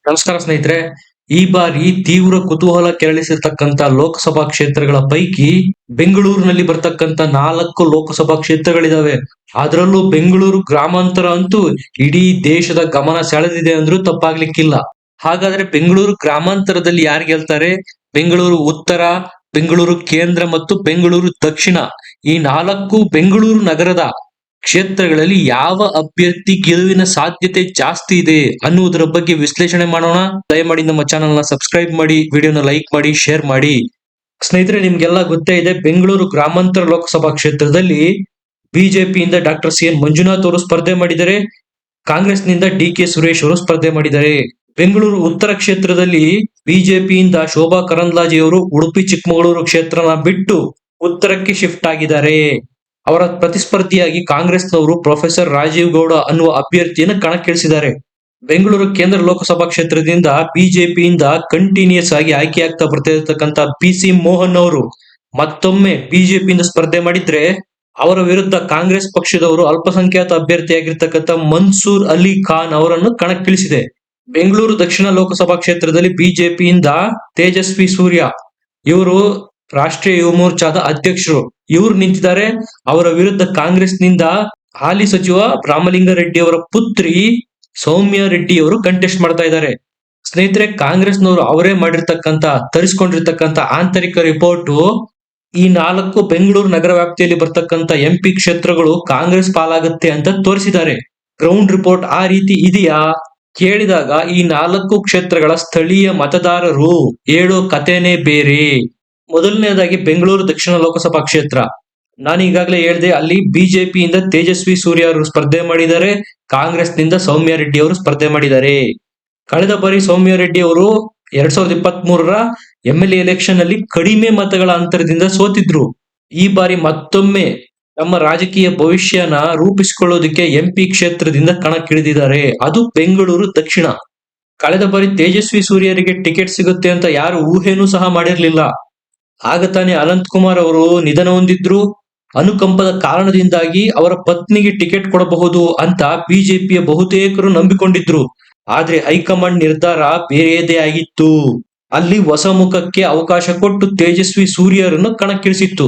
ನಮಸ್ಕಾರ ಸ್ನೇಹಿತರೆ. ಈ ಬಾರಿ ತೀವ್ರ ಕುತೂಹಲ ಕೆರಳಿಸಿರ್ತಕ್ಕಂತ ಲೋಕಸಭಾ ಕ್ಷೇತ್ರಗಳ ಪೈಕಿ ಬೆಂಗಳೂರಿನಲ್ಲಿ ಬರ್ತಕ್ಕಂತ 4 ಲೋಕಸಭಾ ಕ್ಷೇತ್ರಗಳಿದಾವೆ. ಅದರಲ್ಲೂ ಬೆಂಗಳೂರು ಗ್ರಾಮಾಂತರ ಅಂತೂ ಇಡೀ ದೇಶದ ಗಮನ ಸೆಳೆದಿದೆ ಅಂದ್ರೂ ತಪ್ಪಾಗ್ಲಿಕ್ಕಿಲ್ಲ. ಹಾಗಾದ್ರೆ ಬೆಂಗಳೂರು ಗ್ರಾಮಾಂತರದಲ್ಲಿ ಯಾರು ಗೆಲ್ತಾರೆ? ಬೆಂಗಳೂರು ಉತ್ತರ, ಬೆಂಗಳೂರು ಕೇಂದ್ರ ಮತ್ತು ಬೆಂಗಳೂರು ದಕ್ಷಿಣ ಈ 4 ಬೆಂಗಳೂರು ನಗರದ ಕ್ಷೇತ್ರಗಳಲ್ಲಿ ಯಾವ ಅಭ್ಯರ್ಥಿ ಗೆಲುವಿನ ಸಾಧ್ಯತೆ ಜಾಸ್ತಿ ಇದೆ ಅನ್ನುವುದರ ಬಗ್ಗೆ ವಿಶ್ಲೇಷಣೆ ಮಾಡೋಣ. ದಯಮಾಡಿ ನಮ್ಮ ಚಾನೆಲ್ ನ ಸಬ್ಸ್ಕ್ರೈಬ್ ಮಾಡಿ, ವಿಡಿಯೋನ ಲೈಕ್ ಮಾಡಿ, ಶೇರ್ ಮಾಡಿ. ಸ್ನೇಹಿತರೆ, ನಿಮ್ಗೆಲ್ಲ ಗೊತ್ತೇ ಇದೆ, ಬೆಂಗಳೂರು ಗ್ರಾಮಾಂತರ ಲೋಕಸಭಾ ಕ್ಷೇತ್ರದಲ್ಲಿ ಬಿಜೆಪಿಯಿಂದ ಡಾಕ್ಟರ್ ಸಿ ಎನ್ ಮಂಜುನಾಥ್ ಅವರು ಸ್ಪರ್ಧೆ ಮಾಡಿದರೆ, ಕಾಂಗ್ರೆಸ್ನಿಂದ ಡಿ ಕೆ ಸುರೇಶ್ ಅವರು ಸ್ಪರ್ಧೆ ಮಾಡಿದ್ದಾರೆ. ಬೆಂಗಳೂರು ಉತ್ತರ ಕ್ಷೇತ್ರದಲ್ಲಿ ಬಿಜೆಪಿಯಿಂದ ಶೋಭಾ ಕರಂದ್ಲಾಜೆ ಅವರು ಉಡುಪಿ ಚಿಕ್ಕಮಗಳೂರು ಕ್ಷೇತ್ರನ ಬಿಟ್ಟು ಉತ್ತರಕ್ಕೆ ಶಿಫ್ಟ್ ಆಗಿದ್ದಾರೆ. ಅವರ ಪ್ರತಿಸ್ಪರ್ಧಿಯಾಗಿ ಕಾಂಗ್ರೆಸ್ನವರು ಪ್ರೊಫೆಸರ್ ರಾಜೀವ್ ಗೌಡ ಅನ್ನುವ ಅಭ್ಯರ್ಥಿಯನ್ನು ಕಣಕ್ಕಿಳಿಸಿದ್ದಾರೆ. ಬೆಂಗಳೂರು ಕೇಂದ್ರ ಲೋಕಸಭಾ ಕ್ಷೇತ್ರದಿಂದ ಬಿಜೆಪಿಯಿಂದ ಕಂಟಿನ್ಯೂಸ್ ಆಗಿ ಆಯ್ಕೆಯಾಗ್ತಾ ಬರ್ತಿರತಕ್ಕಂತ ಪಿ ಸಿ ಮೋಹನ್ ಅವರು ಮತ್ತೊಮ್ಮೆ ಬಿಜೆಪಿಯಿಂದ ಸ್ಪರ್ಧೆ ಮಾಡಿದ್ರೆ, ಅವರ ವಿರುದ್ಧ ಕಾಂಗ್ರೆಸ್ ಪಕ್ಷದವರು ಅಲ್ಪಸಂಖ್ಯಾತ ಅಭ್ಯರ್ಥಿಯಾಗಿರ್ತಕ್ಕಂಥ ಮನ್ಸೂರ್ ಅಲಿ ಖಾನ್ ಅವರನ್ನು ಕಣಕ್ಕಿಳಿಸಿದೆ. ಬೆಂಗಳೂರು ದಕ್ಷಿಣ ಲೋಕಸಭಾ ಕ್ಷೇತ್ರದಲ್ಲಿ ಬಿಜೆಪಿಯಿಂದ ತೇಜಸ್ವಿ ಸೂರ್ಯ ಇವರು ರಾಷ್ಟ್ರೀಯ ಯುವ ಮೋರ್ಚಾದ ಅಧ್ಯಕ್ಷರು, ಇವರು ನಿಂತಿದ್ದಾರೆ. ಅವರ ವಿರುದ್ಧ ಕಾಂಗ್ರೆಸ್ನಿಂದ ಹಾಲಿ ಸಚಿವ ರಾಮಲಿಂಗಾರೆಡ್ಡಿ ಅವರ ಪುತ್ರಿ ಸೌಮ್ಯ ರೆಡ್ಡಿ ಅವರು ಕಂಟೆಸ್ಟ್ ಮಾಡ್ತಾ ಇದ್ದಾರೆ. ಸ್ನೇಹಿತರೆ, ಕಾಂಗ್ರೆಸ್ನವರು ಅವರೇ ತರಿಸ್ಕೊಂಡಿರ್ತಕ್ಕಂತ ಆಂತರಿಕ ರಿಪೋರ್ಟ್ ಈ 4 ಬೆಂಗಳೂರು ನಗರ ವ್ಯಾಪ್ತಿಯಲ್ಲಿ ಬರ್ತಕ್ಕಂತ ಎಂಪಿ ಕ್ಷೇತ್ರಗಳು ಕಾಂಗ್ರೆಸ್ ಪಾಲಾಗುತ್ತೆ ಅಂತ ತೋರಿಸಿದ್ದಾರೆ. ಗ್ರೌಂಡ್ ರಿಪೋರ್ಟ್ ಆ ರೀತಿ ಇದೆಯಾ ಕೇಳಿದಾಗ ಈ 4 ಕ್ಷೇತ್ರಗಳ ಸ್ಥಳೀಯ ಮತದಾರರು ಹೇಳೋ ಕಥೆನೇ ಬೇರೆ. ಮೊದಲನೇದಾಗಿ ಬೆಂಗಳೂರು ದಕ್ಷಿಣ ಲೋಕಸಭಾ ಕ್ಷೇತ್ರ, ನಾನು ಈಗಾಗಲೇ ಹೇಳಿದೆ, ಅಲ್ಲಿ ಬಿಜೆಪಿಯಿಂದ ತೇಜಸ್ವಿ ಸೂರ್ಯ ಅವರು ಸ್ಪರ್ಧೆ ಮಾಡಿದ್ದಾರೆ, ಕಾಂಗ್ರೆಸ್ನಿಂದ ಸೌಮ್ಯ ರೆಡ್ಡಿ ಅವರು ಸ್ಪರ್ಧೆ ಮಾಡಿದ್ದಾರೆ. ಕಳೆದ ಬಾರಿ ಸೌಮ್ಯ ರೆಡ್ಡಿ ಅವರು 2023ರ MLA ಎಲೆಕ್ಷನ್ ಅಲ್ಲಿ ಕಡಿಮೆ ಮತಗಳ ಅಂತರದಿಂದ ಸೋತಿದ್ರು. ಈ ಬಾರಿ ಮತ್ತೊಮ್ಮೆ ತಮ್ಮ ರಾಜಕೀಯ ಭವಿಷ್ಯನ ರೂಪಿಸಿಕೊಳ್ಳೋದಕ್ಕೆ MP ಕ್ಷೇತ್ರದಿಂದ ಕಣಕ್ಕಿಳಿದಿದ್ದಾರೆ, ಅದು ಬೆಂಗಳೂರು ದಕ್ಷಿಣ. ಕಳೆದ ಬಾರಿ ತೇಜಸ್ವಿ ಸೂರ್ಯರಿಗೆ ಟಿಕೆಟ್ ಸಿಗುತ್ತೆ ಅಂತ ಯಾರು ಊಹೆನೂ ಸಹ ಮಾಡಿರ್ಲಿಲ್ಲ. ಆಗ ತಾನೇ ಅನಂತ್ ಕುಮಾರ್ ಅವರು ನಿಧನ ಹೊಂದಿದ್ರು. ಅನುಕಂಪದ ಕಾರಣದಿಂದಾಗಿ ಅವರ ಪತ್ನಿಗೆ ಟಿಕೆಟ್ ಕೊಡಬಹುದು ಅಂತ ಬಿಜೆಪಿಯ ಬಹುತೇಕರು ನಂಬಿಕೊಂಡಿದ್ರು. ಆದ್ರೆ ಹೈಕಮಾಂಡ್ ನಿರ್ಧಾರ ಬೇರೆಯದೇ ಆಗಿತ್ತು. ಅಲ್ಲಿ ಹೊಸ ಮುಖಕ್ಕೆ ಅವಕಾಶ ಕೊಟ್ಟು ತೇಜಸ್ವಿ ಸೂರ್ಯರನ್ನು ಕಣಕ್ಕಿಳಿಸಿತ್ತು.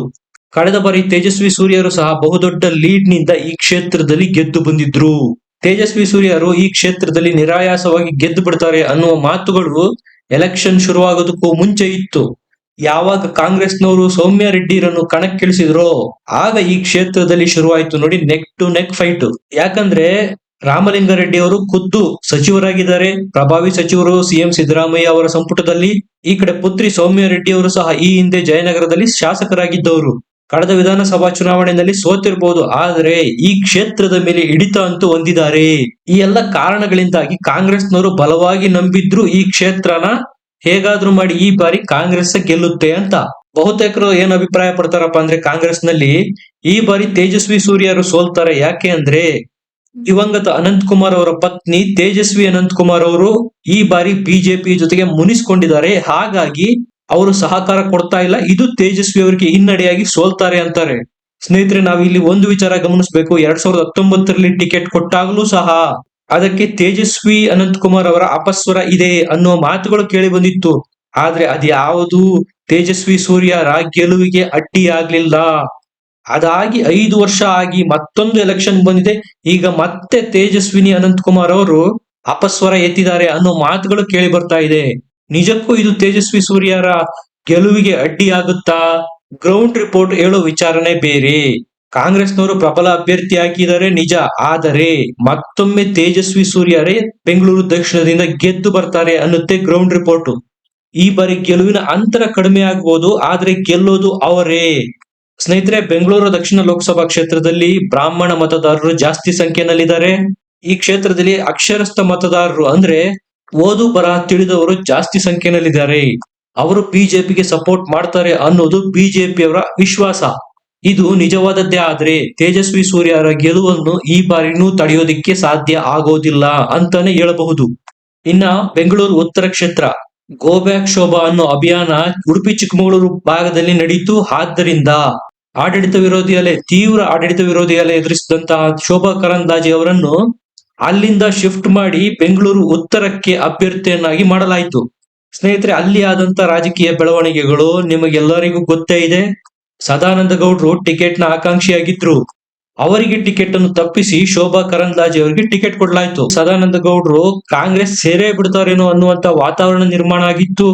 ಕಳೆದ ಬಾರಿ ತೇಜಸ್ವಿ ಸೂರ್ಯರು ಸಹ ಬಹುದೊಡ್ಡ ಲೀಡ್ ನಿಂದ ಈ ಕ್ಷೇತ್ರದಲ್ಲಿ ಗೆದ್ದು ಬಂದಿದ್ರು. ತೇಜಸ್ವಿ ಸೂರ್ಯರು ಈ ಕ್ಷೇತ್ರದಲ್ಲಿ ನಿರಾಯಾಸವಾಗಿ ಗೆದ್ದು ಬಿಡ್ತಾರೆ ಅನ್ನುವ ಮಾತುಗಳು ಎಲೆಕ್ಷನ್ ಶುರುವಾಗೋದಕ್ಕೂ ಮುಂಚೆ ಇತ್ತು. ಯಾವಾಗ ಕಾಂಗ್ರೆಸ್ನವರು ಸೌಮ್ಯ ರೆಡ್ಡಿರನ್ನು ಕಣಕ್ಕಿಳಿಸಿದ್ರೋ ಆಗ ಈ ಕ್ಷೇತ್ರದಲ್ಲಿ ಶುರುವಾಯಿತು ನೋಡಿ ನೆಕ್ ಟು ನೆಕ್ ಫೈಟ್. ಯಾಕಂದ್ರೆ ರಾಮಲಿಂಗಾರೆಡ್ಡಿ ಅವರು ಖುದ್ದು ಸಚಿವರಾಗಿದ್ದಾರೆ, ಪ್ರಭಾವಿ ಸಚಿವರು ಸಿಎಂ ಸಿದ್ದರಾಮಯ್ಯ ಅವರ ಸಂಪುಟದಲ್ಲಿ. ಈ ಕಡೆ ಪುತ್ರಿ ಸೌಮ್ಯ ರೆಡ್ಡಿ ಅವರು ಸಹ ಈ ಹಿಂದೆ ಜಯನಗರದಲ್ಲಿ ಶಾಸಕರಾಗಿದ್ದವರು. ಕಳೆದ ವಿಧಾನಸಭಾ ಚುನಾವಣೆಯಲ್ಲಿ ಸೋತಿರಬಹುದು, ಆದರೆ ಈ ಕ್ಷೇತ್ರದ ಮೇಲೆ ಹಿಡಿತ ಅಂತೂ ಹೊಂದಿದ್ದಾರೆ. ಈ ಎಲ್ಲ ಕಾರಣಗಳಿಂದಾಗಿ ಕಾಂಗ್ರೆಸ್ನವರು ಬಲವಾಗಿ ನಂಬಿದ್ರು ಈ ಕ್ಷೇತ್ರನ ಹೇಗಾದ್ರೂ ಮಾಡಿ ಈ ಬಾರಿ ಕಾಂಗ್ರೆಸ್ ಗೆಲ್ಲುತ್ತೆ ಅಂತ. ಬಹುತೇಕರು ಏನ್ ಅಭಿಪ್ರಾಯ ಪಡ್ತಾರಪ್ಪ ಅಂದ್ರೆ, ಕಾಂಗ್ರೆಸ್ ನಲ್ಲಿ ಈ ಬಾರಿ ತೇಜಸ್ವಿ ಸೂರ್ಯರು ಸೋಲ್ತಾರೆ. ಯಾಕೆ ಅಂದ್ರೆ ದಿವಂಗತ ಅನಂತ್ ಕುಮಾರ್ ಅವರ ಪತ್ನಿ ತೇಜಸ್ವಿ ಅನಂತ್ ಕುಮಾರ್ ಅವರು ಈ ಬಾರಿ ಬಿಜೆಪಿ ಜೊತೆಗೆ ಮುನಿಸ್ಕೊಂಡಿದ್ದಾರೆ. ಹಾಗಾಗಿ ಅವರು ಸಹಕಾರ ಕೊಡ್ತಾ ಇಲ್ಲ, ಇದು ತೇಜಸ್ವಿ ಅವರಿಗೆ ಹಿನ್ನಡೆಯಾಗಿ ಸೋಲ್ತಾರೆ ಅಂತಾರೆ. ಸ್ನೇಹಿತರೆ, ನಾವು ಇಲ್ಲಿ ಒಂದು ವಿಚಾರ ಗಮನಿಸಬೇಕು. 2019ರಲ್ಲಿ ಟಿಕೆಟ್ ಕೊಟ್ಟಾಗಲೂ ಸಹ ಅದಕ್ಕೆ ತೇಜಸ್ವಿ ಅನಂತ್ ಕುಮಾರ್ ಅವರ ಅಪಸ್ವರ ಇದೆ ಅನ್ನುವ ಮಾತುಗಳು ಕೇಳಿ ಬಂದಿತ್ತು. ಆದ್ರೆ ಅದ್ಯಾವುದು ತೇಜಸ್ವಿ ಸೂರ್ಯರ ಗೆಲುವಿಗೆ ಅಡ್ಡಿ ಆಗ್ಲಿಲ್ಲ. ಅದಾಗಿ 5 ವರ್ಷ ಆಗಿ ಮತ್ತೊಂದು ಎಲೆಕ್ಷನ್ ಬಂದಿದೆ. ಈಗ ಮತ್ತೆ ತೇಜಸ್ವಿನಿ ಅನಂತ್ ಕುಮಾರ್ ಅವರು ಅಪಸ್ವರ ಎತ್ತಿದ್ದಾರೆ ಅನ್ನೋ ಮಾತುಗಳು ಕೇಳಿ ಬರ್ತಾ ಇದೆ. ನಿಜಕ್ಕೂ ಇದು ತೇಜಸ್ವಿ ಸೂರ್ಯರ ಗೆಲುವಿಗೆ ಅಡ್ಡಿ ಆಗುತ್ತಾ? ಗ್ರೌಂಡ್ ರಿಪೋರ್ಟ್ ಹೇಳೋ ವಿಚಾರನೆ ಬೇರೆ. ಕಾಂಗ್ರೆಸ್ನವರು ಪ್ರಬಲ ಅಭ್ಯರ್ಥಿ ಹಾಕಿದ್ದಾರೆ ನಿಜ, ಆದರೆ ಮತ್ತೊಮ್ಮೆ ತೇಜಸ್ವಿ ಸೂರ್ಯರೇ ಬೆಂಗಳೂರು ದಕ್ಷಿಣದಿಂದ ಗೆದ್ದು ಬರ್ತಾರೆ ಅನ್ನುತ್ತೆ ಗ್ರೌಂಡ್ ರಿಪೋರ್ಟ್. ಈ ಬಾರಿ ಗೆಲುವಿನ ಅಂತರ ಕಡಿಮೆ ಆಗ್ಬೋದು, ಆದ್ರೆ ಗೆಲ್ಲೋದು ಅವರೇ. ಸ್ನೇಹಿತರೆ, ಬೆಂಗಳೂರು ದಕ್ಷಿಣ ಲೋಕಸಭಾ ಕ್ಷೇತ್ರದಲ್ಲಿ ಬ್ರಾಹ್ಮಣ ಮತದಾರರು ಜಾಸ್ತಿ ಸಂಖ್ಯೆಯಲ್ಲಿದ್ದಾರೆ. ಈ ಕ್ಷೇತ್ರದಲ್ಲಿ ಅಕ್ಷರಸ್ಥ ಮತದಾರರು ಅಂದ್ರೆ ಓದು ಬರಹ ತಿಳಿದವರು ಜಾಸ್ತಿ ಸಂಖ್ಯೆಯಲ್ಲಿದ್ದಾರೆ. ಅವರು ಬಿಜೆಪಿಗೆ ಸಪೋರ್ಟ್ ಮಾಡ್ತಾರೆ ಅನ್ನೋದು ಬಿಜೆಪಿಯವರ ವಿಶ್ವಾಸ. ಇದು ನಿಜವಾದದ್ದೇ ಆದ್ರೆ ತೇಜಸ್ವಿ ಸೂರ್ಯರ ಗೆಲುವನ್ನು ಈ ಬಾರಿನೂ ತಡೆಯೋದಿಕ್ಕೆ ಸಾಧ್ಯ ಆಗೋದಿಲ್ಲ ಅಂತಾನೆ ಹೇಳಬಹುದು. ಇನ್ನ ಬೆಂಗಳೂರು ಉತ್ತರ ಕ್ಷೇತ್ರ, ಗೋ ಬ್ಯಾಕ್ ಶೋಭಾ ಅನ್ನೋ ಅಭಿಯಾನ ಉಡುಪಿ ಚಿಕ್ಕಮಗಳೂರು ಭಾಗದಲ್ಲಿ ನಡೀತು. ಆದ್ದರಿಂದ ತೀವ್ರ ಆಡಳಿತ ವಿರೋಧಿ ಅಲೆ ಎದುರಿಸಿದಂತಹ ಶೋಭಾ ಕರಂದ್ಲಾಜೆ ಅವರನ್ನು ಅಲ್ಲಿಂದ ಶಿಫ್ಟ್ ಮಾಡಿ ಬೆಂಗಳೂರು ಉತ್ತರಕ್ಕೆ ಅಭ್ಯರ್ಥಿಯನ್ನಾಗಿ ಮಾಡಲಾಯಿತು. ಸ್ನೇಹಿತರೆ, ಅಲ್ಲಿ ಆದಂತ ರಾಜಕೀಯ ಬೆಳವಣಿಗೆಗಳು ನಿಮಗೆಲ್ಲರಿಗೂ ಗೊತ್ತೇ ಇದೆ. ಸದಾನಂದ ಗೌಡ್ರು ಟಿಕೆಟ್ ನ ಆಕಾಂಕ್ಷಿಯಾಗಿದ್ರು. ಅವರಿಗೆ ಟಿಕೆಟ್ ಅನ್ನು ತಪ್ಪಿಸಿ ಶೋಭಾ ಕರಂದ್ಲಾಜೆ ಅವರಿಗೆ ಟಿಕೆಟ್ ಕೊಡಲಾಯಿತು. ಸದಾನಂದ ಗೌಡ್ರು ಕಾಂಗ್ರೆಸ್ ಸೇರೇ ಬಿಡ್ತಾರೇನೋ ಅನ್ನುವಂತ ವಾತಾವರಣ ನಿರ್ಮಾಣ ಆಗಿತ್ತು.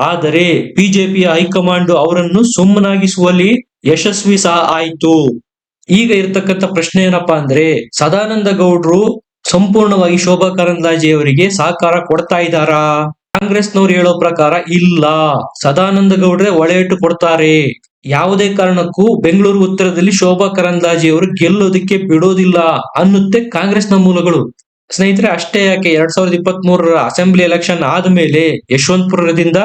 ಆದರೆ ಬಿಜೆಪಿಯ ಹೈಕಮಾಂಡ್ ಅವರನ್ನು ಸುಮ್ಮನಾಗಿಸುವಲ್ಲಿ ಯಶಸ್ವಿ ಸಹ ಆಯಿತು. ಈಗ ಇರ್ತಕ್ಕಂಥ ಪ್ರಶ್ನೆ ಏನಪ್ಪಾ ಅಂದ್ರೆ, ಸದಾನಂದ ಗೌಡ್ರು ಸಂಪೂರ್ಣವಾಗಿ ಶೋಭಾ ಕರಂದ್ಲಾಜೆ ಅವರಿಗೆ ಸಹಕಾರ ಕೊಡ್ತಾ ಇದ್ದಾರಾ? ಕಾಂಗ್ರೆಸ್ನವ್ರು ಹೇಳೋ ಪ್ರಕಾರ ಇಲ್ಲ, ಸದಾನಂದ ಗೌಡ್ರೆ ಒಳೆಯಿಟ್ಟು ಕೊಡ್ತಾರೆ. ಯಾವುದೇ ಕಾರಣಕ್ಕೂ ಬೆಂಗಳೂರು ಉತ್ತರದಲ್ಲಿ ಶೋಭಾ ಕರಂದ್ಲಾಜೆ ಅವರು ಗೆಲ್ಲೋದಕ್ಕೆ ಬಿಡೋದಿಲ್ಲ ಅನ್ನುತ್ತೆ ಕಾಂಗ್ರೆಸ್ನ ಮೂಲಗಳು. ಸ್ನೇಹಿತರೆ, ಅಷ್ಟೇ ಯಾಕೆ 2023 ಅಸೆಂಬ್ಲಿ ಎಲೆಕ್ಷನ್ ಆದ್ಮೇಲೆ ಯಶವಂತಪುರದಿಂದ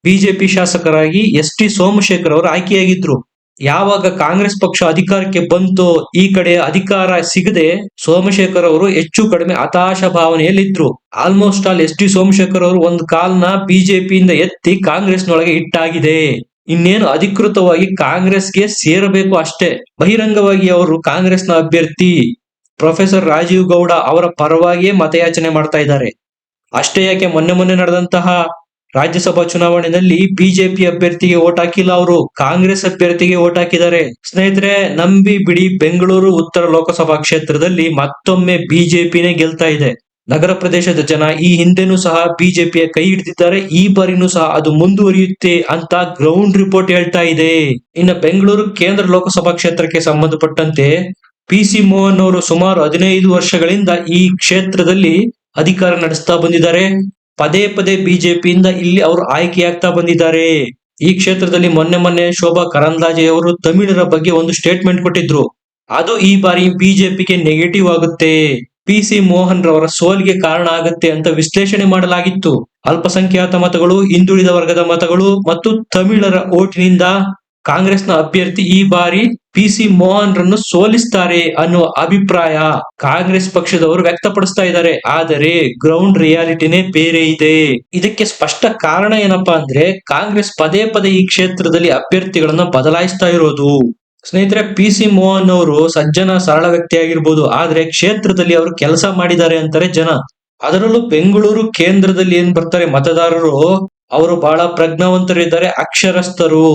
ಬಿಜೆಪಿ ಶಾಸಕರಾಗಿ ಎಸ್.ಟಿ. ಸೋಮಶೇಖರ್ ಅವರು ಆಯ್ಕೆಯಾಗಿದ್ರು. ಯಾವಾಗ ಕಾಂಗ್ರೆಸ್ ಪಕ್ಷ ಅಧಿಕಾರಕ್ಕೆ ಬಂತೋ ಈ ಕಡೆ ಅಧಿಕಾರ ಸಿಗದೆ ಸೋಮಶೇಖರ್ ಅವರು ಹೆಚ್ಚು ಕಡಿಮೆ ಹತಾಶ ಭಾವನೆಯಲ್ಲಿದ್ರು. Almost all ST. ಸೋಮಶೇಖರ್ ಅವರು ಒಂದು ಕಾಲ್ನ ಬಿಜೆಪಿಯಿಂದ ಎತ್ತಿ ಕಾಂಗ್ರೆಸ್ನೊಳಗೆ ಇಟ್ಟಾಗಿದೆ. ಇನ್ನೇನು ಅಧಿಕೃತವಾಗಿ ಕಾಂಗ್ರೆಸ್ಗೆ ಸೇರಬೇಕು ಅಷ್ಟೇ. ಬಹಿರಂಗವಾಗಿ ಅವರು ಕಾಂಗ್ರೆಸ್ನ ಅಭ್ಯರ್ಥಿ ಪ್ರೊಫೆಸರ್ ರಾಜೀವ್ ಗೌಡ ಅವರ ಪರವಾಗಿಯೇ ಮತಯಾಚನೆ ಮಾಡ್ತಾ ಇದ್ದಾರೆ. ಅಷ್ಟೇ ಯಾಕೆ ಮೊನ್ನೆ ನಡೆದಂತಹ ರಾಜ್ಯಸಭಾ ಚುನಾವಣೆಯಲ್ಲಿ ಬಿಜೆಪಿ ಅಭ್ಯರ್ಥಿಗೆ ವೋಟ್ ಹಾಕಿಲ್ಲ, ಅವರು ಕಾಂಗ್ರೆಸ್ ಅಭ್ಯರ್ಥಿಗೆ ವೋಟ್ ಹಾಕಿದ್ದಾರೆ. ಸ್ನೇಹಿತರೆ, ನಂಬಿ ಬಿಡಿ, ಬೆಂಗಳೂರು ಉತ್ತರ ಲೋಕಸಭಾ ಕ್ಷೇತ್ರದಲ್ಲಿ ಮತ್ತೊಮ್ಮೆ ಬಿಜೆಪಿನೇ ಗೆಲ್ತಾ ಇದೆ. ನಗರ ಪ್ರದೇಶದ ಜನ ಈ ಹಿಂದೆನೂ ಸಹ ಬಿಜೆಪಿಯ ಕೈ ಹಿಡಿದಿದ್ದಾರೆ. ಈ ಬಾರಿನೂ ಸಹ ಅದು ಮುಂದುವರಿಯುತ್ತೆ ಅಂತ ಗ್ರೌಂಡ್ ರಿಪೋರ್ಟ್ ಹೇಳ್ತಾ ಇದೆ. ಇನ್ನು ಬೆಂಗಳೂರು ಕೇಂದ್ರ ಲೋಕಸಭಾ ಕ್ಷೇತ್ರಕ್ಕೆ ಸಂಬಂಧಪಟ್ಟಂತೆ ಪಿ.ಸಿ. ಮೋಹನ್ ಅವರು ಸುಮಾರು 15 ವರ್ಷಗಳಿಂದ ಈ ಕ್ಷೇತ್ರದಲ್ಲಿ ಅಧಿಕಾರ ನಡೆಸ್ತಾ ಬಂದಿದ್ದಾರೆ. ಪದೇ ಪದೇ ಬಿಜೆಪಿಯಿಂದ ಇಲ್ಲಿ ಅವರು ಆಯ್ಕೆಯಾಗ್ತಾ ಬಂದಿದ್ದಾರೆ. ಈ ಕ್ಷೇತ್ರದಲ್ಲಿ ಮೊನ್ನೆ ಶೋಭಾ ಕರಂದ್ಲಾಜೆ ಅವರು ತಮಿಳರ ಬಗ್ಗೆ ಒಂದು ಸ್ಟೇಟ್ಮೆಂಟ್ ಕೊಟ್ಟಿದ್ರು. ಅದು ಈ ಬಾರಿ ಬಿಜೆಪಿಗೆ ನೆಗೆಟಿವ್ ಆಗುತ್ತೆ, ಪಿ.ಸಿ. ಮೋಹನ್ ರವರ ಸೋಲಿಗೆ ಕಾರಣ ಆಗುತ್ತೆ ಅಂತ ವಿಶ್ಲೇಷಣೆ ಮಾಡಲಾಗಿತ್ತು. ಅಲ್ಪಸಂಖ್ಯಾತ ಮತಗಳು, ಹಿಂದುಳಿದ ವರ್ಗದ ಮತಗಳು ಮತ್ತು ತಮಿಳರ ಓಟಿನಿಂದ ಕಾಂಗ್ರೆಸ್ನ ಅಭ್ಯರ್ಥಿ ಈ ಬಾರಿ ಪಿ.ಸಿ. ಮೋಹನ್ ರನ್ನು ಸೋಲಿಸ್ತಾರೆ ಅನ್ನುವ ಅಭಿಪ್ರಾಯ ಕಾಂಗ್ರೆಸ್ ಪಕ್ಷದವರು ವ್ಯಕ್ತಪಡಿಸ್ತಾ ಇದ್ದಾರೆ. ಆದರೆ ಗ್ರೌಂಡ್ ರಿಯಾಲಿಟಿನೇ ಬೇರೆ ಇದೆ. ಇದಕ್ಕೆ ಸ್ಪಷ್ಟ ಕಾರಣ ಏನಪ್ಪಾ ಅಂದ್ರೆ, ಕಾಂಗ್ರೆಸ್ ಪದೇ ಪದೇ ಈ ಕ್ಷೇತ್ರದಲ್ಲಿ ಅಭ್ಯರ್ಥಿಗಳನ್ನ ಬದಲಾಯಿಸ್ತಾ ಇರೋದು. ಸ್ನೇಹಿತರೆ, ಪಿ.ಸಿ. ಮೋಹನ್ ಅವರು ಸಜ್ಜನ ಸರಳ ವ್ಯಕ್ತಿ ಆಗಿರ್ಬೋದು, ಆದ್ರೆ ಕ್ಷೇತ್ರದಲ್ಲಿ ಅವರು ಕೆಲಸ ಮಾಡಿದ್ದಾರೆ ಅಂತಾರೆ ಜನ. ಅದರಲ್ಲೂ ಬೆಂಗಳೂರು ಕೇಂದ್ರದಲ್ಲಿ ಏನ್ ಬರ್ತಾರೆ ಮತದಾರರು, ಅವರು ಬಹಳ ಪ್ರಜ್ಞಾವಂತರಿದ್ದಾರೆ, ಅಕ್ಷರಸ್ಥರು.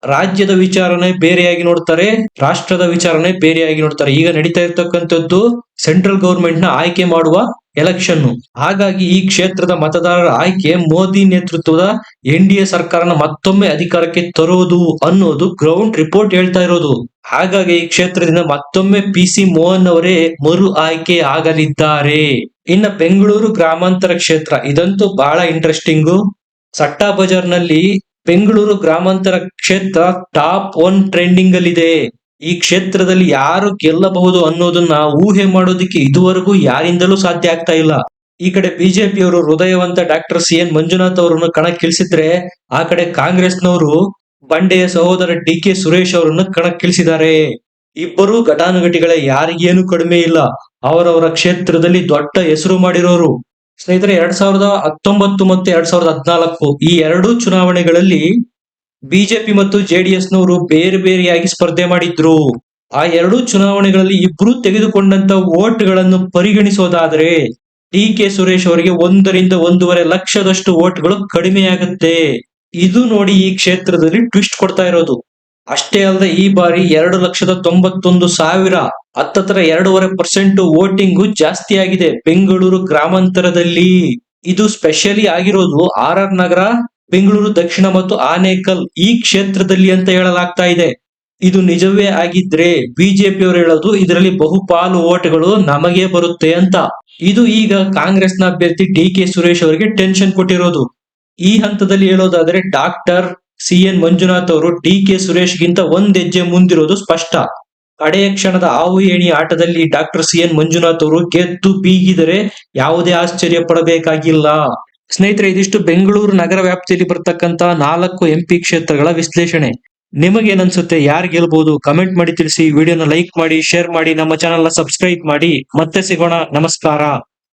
ರಾಜ್ಯದ ವಿಚಾರನೆ ಬೇರೆಯಾಗಿ ನೋಡ್ತಾರೆ, ರಾಷ್ಟ್ರದ ವಿಚಾರನೆ ಬೇರೆಯಾಗಿ ನೋಡ್ತಾರೆ. ಈಗ ನಡೀತಾ ಇರ್ತಕ್ಕಂಥದ್ದು ಸೆಂಟ್ರಲ್ ಗವರ್ಮೆಂಟ್ ನ ಆಯ್ಕೆ ಮಾಡುವ ಎಲೆಕ್ಷನ್. ಹಾಗಾಗಿ ಈ ಕ್ಷೇತ್ರದ ಮತದಾರರ ಆಯ್ಕೆ ಮೋದಿ ನೇತೃತ್ವದ ಎನ್.ಡಿ.ಎ ಸರ್ಕಾರನ ಮತ್ತೊಮ್ಮೆ ಅಧಿಕಾರಕ್ಕೆ ತರುವುದು ಅನ್ನೋದು ಗ್ರೌಂಡ್ ರಿಪೋರ್ಟ್ ಹೇಳ್ತಾ ಇರೋದು. ಹಾಗಾಗಿ ಈ ಕ್ಷೇತ್ರದಿಂದ ಮತ್ತೊಮ್ಮೆ ಪಿ.ಸಿ. ಮೋಹನ್ ಅವರೇ ಮರು ಆಯ್ಕೆ ಆಗಲಿದ್ದಾರೆ. ಇನ್ನು ಬೆಂಗಳೂರು ಗ್ರಾಮಾಂತರ ಕ್ಷೇತ್ರ, ಇದಂತೂ ಬಹಳ ಇಂಟ್ರೆಸ್ಟಿಂಗು. ಸಟ್ಟಾ ಬಜಾರ್ ನಲ್ಲಿ ಬೆಂಗಳೂರು ಗ್ರಾಮಾಂತರ ಕ್ಷೇತ್ರ ಟಾಪ್ 1 ಟ್ರೆಂಡಿಂಗ್ ಅಲ್ಲಿದೆ. ಈ ಕ್ಷೇತ್ರದಲ್ಲಿ ಯಾರು ಗೆಲ್ಲಬಹುದು ಅನ್ನೋದನ್ನ ಊಹೆ ಮಾಡೋದಕ್ಕೆ ಇದುವರೆಗೂ ಯಾರಿಂದಲೂ ಸಾಧ್ಯ ಆಗ್ತಾ ಇಲ್ಲ. ಈ ಕಡೆ ಬಿಜೆಪಿಯವರು ಹೃದಯವಂತ ಡಾಕ್ಟರ್ ಸಿ.ಎನ್. ಮಂಜುನಾಥ್ ಅವರನ್ನು ಕಣಕ್ಕಿಳಿಸಿದ್ರೆ, ಆ ಕಡೆ ಕಾಂಗ್ರೆಸ್ನವರು ಬಂಡೆಯ ಸಹೋದರ ಡಿ.ಕೆ. ಸುರೇಶ್ ಅವರನ್ನು ಕಣಕ್ಕಿಳಿಸಿದ್ದಾರೆ. ಇಬ್ಬರು ಘಟಾನುಘಟಿಗಳೇ, ಯಾರಿಗೇನು ಕಡಿಮೆ ಇಲ್ಲ. ಅವರವರ ಕ್ಷೇತ್ರದಲ್ಲಿ ದೊಡ್ಡ ಹೆಸರು ಮಾಡಿರೋರು. ಸ್ನೇಹಿತರೆ, 2019 ಮತ್ತು 2014 ಈ ಎರಡೂ ಚುನಾವಣೆಗಳಲ್ಲಿ ಬಿಜೆಪಿ ಮತ್ತು ಜೆಡಿಎಸ್ ನವರು ಬೇರೆ ಬೇರೆಯಾಗಿ ಸ್ಪರ್ಧೆ ಮಾಡಿದ್ರು. ಆ ಎರಡೂ ಚುನಾವಣೆಗಳಲ್ಲಿ ಇಬ್ರು ತೆಗೆದುಕೊಂಡಂತ ವೋಟ್ಗಳನ್ನು ಪರಿಗಣಿಸೋದಾದ್ರೆ ಡಿ.ಕೆ. ಸುರೇಶ್ ಅವರಿಗೆ 1 ರಿಂದ 1.5 ಲಕ್ಷದಷ್ಟು ವೋಟ್ಗಳು ಕಡಿಮೆಯಾಗುತ್ತೆ. ಇದು ನೋಡಿ ಈ ಕ್ಷೇತ್ರದಲ್ಲಿ ಟ್ವಿಸ್ಟ್ ಕೊಡ್ತಾ ಇರೋದು. ಅಷ್ಟೇ ಅಲ್ಲದೆ ಈ ಬಾರಿ 2,91,000 ಹತ್ತತ್ರ 2.5% ವೋಟಿಂಗು ಜಾಸ್ತಿ ಆಗಿದೆ ಬೆಂಗಳೂರು ಗ್ರಾಮಾಂತರದಲ್ಲಿ. ಇದು ಸ್ಪೆಷಲಿ ಆಗಿರೋದು ಆರ್ ನಗರ, ಬೆಂಗಳೂರು ದಕ್ಷಿಣ ಮತ್ತು ಆನೇಕಲ್ ಈ ಕ್ಷೇತ್ರದಲ್ಲಿ ಅಂತ ಹೇಳಲಾಗ್ತಾ ಇದೆ. ಇದು ನಿಜವೇ ಆಗಿದ್ರೆ ಬಿಜೆಪಿ ಅವರು ಹೇಳೋದು ಇದರಲ್ಲಿ ಬಹುಪಾಲು ವೋಟ್ಗಳು ನಮಗೆ ಬರುತ್ತೆ ಅಂತ. ಇದು ಈಗ ಕಾಂಗ್ರೆಸ್ನ ಅಭ್ಯರ್ಥಿ ಡಿ.ಕೆ. ಸುರೇಶ್ ಅವರಿಗೆ ಟೆನ್ಷನ್ ಕೊಟ್ಟಿರೋದು. ಈ ಹಂತದಲ್ಲಿ ಹೇಳೋದಾದ್ರೆ ಡಾಕ್ಟರ್ ಸಿ.ಎನ್. ಮಂಜುನಾಥ್ ಅವರು ಡಿ.ಕೆ. ಸುರೇಶ್ ಗಿಂತ 1 ಹೆಜ್ಜೆ ಮುಂದಿರೋದು ಸ್ಪಷ್ಟ. ಕಡೆಯ ಕ್ಷಣದ ಆವು ಏಣಿ ಆಟದಲ್ಲಿ ಡಾಕ್ಟರ್ ಸಿ.ಎನ್. ಮಂಜುನಾಥ್ ಅವರು ಗೆದ್ದು ಬೀಗಿದರೆ ಯಾವುದೇ ಆಶ್ಚರ್ಯ ಪಡಬೇಕಾಗಿಲ್ಲ. ಸ್ನೇಹಿತರೆ, ಇದಿಷ್ಟು ಬೆಂಗಳೂರು ನಗರ ವ್ಯಾಪ್ತಿಯಲ್ಲಿ ಬರ್ತಕ್ಕಂತ 4 MP ಕ್ಷೇತ್ರಗಳ ವಿಶ್ಲೇಷಣೆ. ನಿಮಗೇನನ್ಸುತ್ತೆ, ಯಾರು ಗೆಲ್ಬಹುದು? ಕಮೆಂಟ್ ಮಾಡಿ ತಿಳಿಸಿ. ವಿಡಿಯೋನ ಲೈಕ್ ಮಾಡಿ, ಶೇರ್ ಮಾಡಿ, ನಮ್ಮ ಚಾನೆಲ್ ನ ಸಬ್ಸ್ಕ್ರೈಬ್ ಮಾಡಿ. ಮತ್ತೆ ಸಿಗೋಣ. ನಮಸ್ಕಾರ.